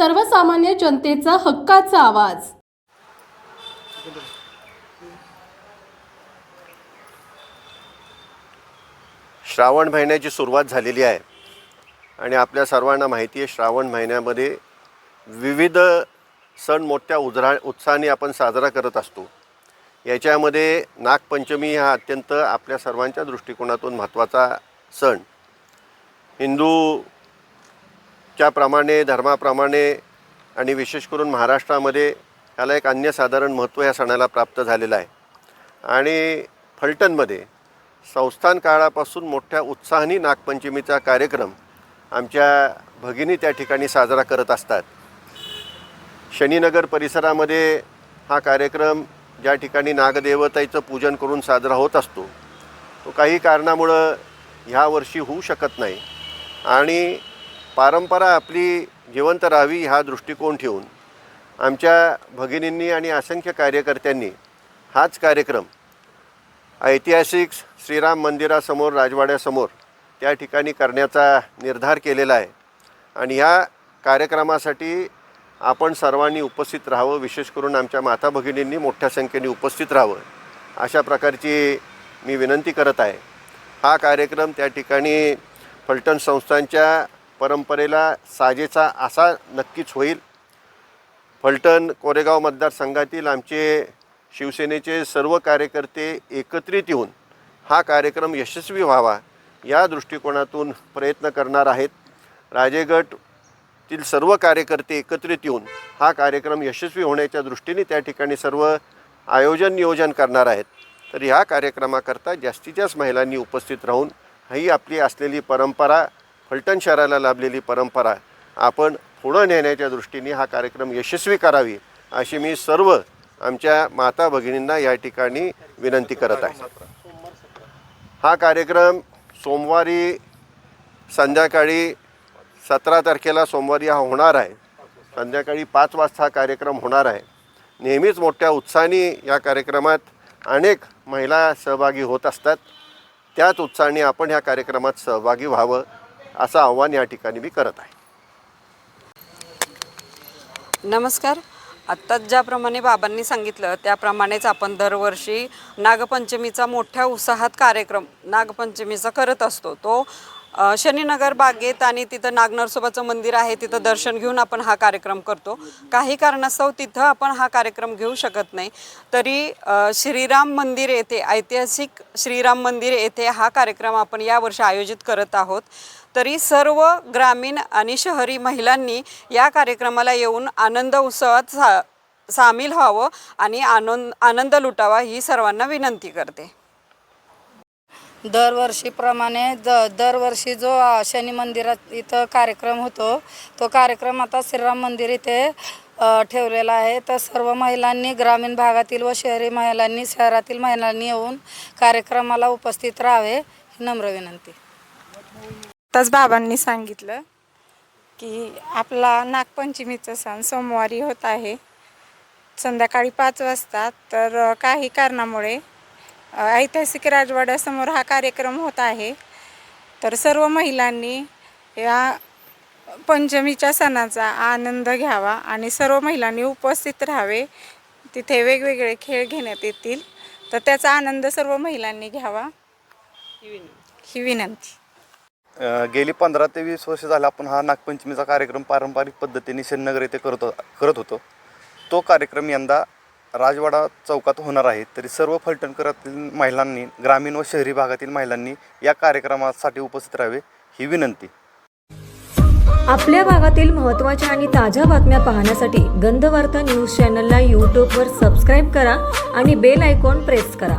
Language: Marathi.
सर्वसामान्य जनतेचा हक्काचा आवाज। श्रावण महिन्याची सुरुवात झालेली आहे आणि आपल्या सर्वांना माहिती आहे श्रावण महिन्यामध्ये विविध सण मोठ्या उत्साहाने आपण साजरा करत असतो। याच्यामध्ये नागपंचमी हा अत्यंत आपल्या सर्वांच्या दृष्टिकोनातून महत्त्वाचा सण। हिंदूच्या प्रमाणे धर्माप्रमाणे आणि विशेष करून महाराष्ट्रामध्ये याला एक अन्यसाधारण महत्त्व या सणाला प्राप्त झालेलं आहे आणि फलटणमध्ये संस्थान काळापासून मोठ्या उत्साहाने नागपंचमीचा कार्यक्रम आमच्या भगिनी त्या ठिकाणी साजरा करत असतात। शनीनगर परिसरामध्ये हा कार्यक्रम ज्या ठिकाणी नागदेवतेचं पूजन करून साजरा होत असतो तो काही कारणामुळं ह्या वर्षी होऊ शकत नाही आणि परंपरा आपली जिवंत राहावी हा दृष्टिकोन ठेवून आमच्या भगिनींनी आणि असंख्य कार्यकर्त्यांनी हाच कार्यक्रम ऐतिहासिक श्रीराम मंदिरासमोर राजवाड्यासमोर त्या ठिकाणी करण्याचा निर्धार केलेला आहे आणि ह्या कार्यक्रमासाठी आपण सर्वांनी उपस्थित राहावं। विशेष करून आमच्या माता भगिनींनी मोठ्या संख्येने उपस्थित राहावं अशा प्रकारची मी विनंती करत आहे। हा कार्यक्रम त्या ठिकाणी फलटण संस्थांच्या परंपरेला साजेचा असा नक्कीच होईल। फलटण कोरेगाव मतदारसंघातील आमचे शिवसेनेचे सर्व कार्यकर्ते एकत्रित येऊन हा कार्यक्रम यशस्वी व्हावा या दृष्टिकोनातून प्रयत्न करणार आहेत। राजेगडतील सर्व कार्यकर्ते एकत्रित येऊन हा कार्यक्रम यशस्वी होण्याच्या दृष्टीने त्या ठिकाणी सर्व नियोजन करणार आहेत। तर ह्या कार्यक्रमाकरता जास्तीत जास्त महिलांनी उपस्थित राहून ही आपली असलेली परंपरा फलटण शहराला लाभलेली परंपरा आपण पुढे नेण्याच्या दृष्टीने हा कार्यक्रम यशस्वी करावी अशी मी सर्व आमच्या माता भगिनींना या ठिकाणी विनंती करत आहे। हा कार्यक्रम सोमवारी संध्याकाळी 17 तारखेला सोमवारी हा होणार आहे। संध्याकाळी 5 वाजता हा कार्यक्रम होणार आहे। नेहमीच मोठ्या उत्साहाने या कार्यक्रमात अनेक महिला सहभागी होत असतात। त्याच उत्साहाने आपण ह्या कार्यक्रमात सहभागी व्हावं असं आव्हान या ठिकाणी मी करत आहे। नमस्कार। आत्ताच ज्याप्रमाणे बाबांनी सांगितलं त्याप्रमाणेच आपण दरवर्षी नागपंचमीचा मोठ्या उत्साहात कार्यक्रम नागपंचमीचा करत असतो। तो शनीनगर बागेत आणि तिथं नागनरसोबाचं मंदिर आहे तिथं दर्शन घेऊन आपण हा कार्यक्रम करतो। काही कारणास्तव तिथं आपण हा कार्यक्रम घेऊ शकत नाही तरी श्रीराम मंदिर येथे ऐतिहासिक श्रीराम मंदिर येथे हा कार्यक्रम आपण यावर्षी आयोजित करत आहोत। तरी सर्व ग्रामीण आणि शहरी महिलांनी या कार्यक्रमाला येऊन आनंद उत्सवात सामील व्हावं आणि आनंद लुटावा ही सर्वांना विनंती करते। दरवर्षीप्रमाणे दरवर्षी जो शनी मंदिरात इथं कार्यक्रम होतो तो कार्यक्रम आता श्रीराम मंदिर इथे ठेवलेला आहे। तर सर्व महिलांनी ग्रामीण भागातील व शहरी महिलांनी शहरातील महिलांनी येऊन कार्यक्रमाला उपस्थित राहावे ही नम्र विनंती। आताच बाबांनी सांगितलं की आपला नागपंचमीचा सण सोमवारी होत आहे संध्याकाळी 5 वाजता। तर काही कारणामुळे ऐतिहासिक राजवाड्यासमोर हा कार्यक्रम होत आहे। तर सर्व महिलांनी या पंचमीच्या सणाचा आनंद घ्यावा आणि सर्व महिलांनी उपस्थित राहावे। तिथे वेगवेगळे खेळ घेण्यात येतील तर त्याचा आनंद सर्व महिलांनी घ्यावा ही विनंती। गेली 15 ते 20 वर्ष झाले आपण हा नागपंचमीचा कार्यक्रम पारंपरिक पद्धतीने शनीनगर येथे करत होतो। तो कार्यक्रम यंदा राजवाडा चौकात होणार आहे। तरी सर्व फलटणकरातील महिलांनी ग्रामीण व शहरी भागातील महिलांनी या कार्यक्रमासाठी उपस्थित राहावे ही विनंती। आपल्या भागातील महत्त्वाच्या आणि ताज्या बातम्या पाहण्यासाठी गंधवार्ता न्यूज चॅनलला यूट्यूबवर सबस्क्राईब करा आणि बेल आयकॉन प्रेस करा।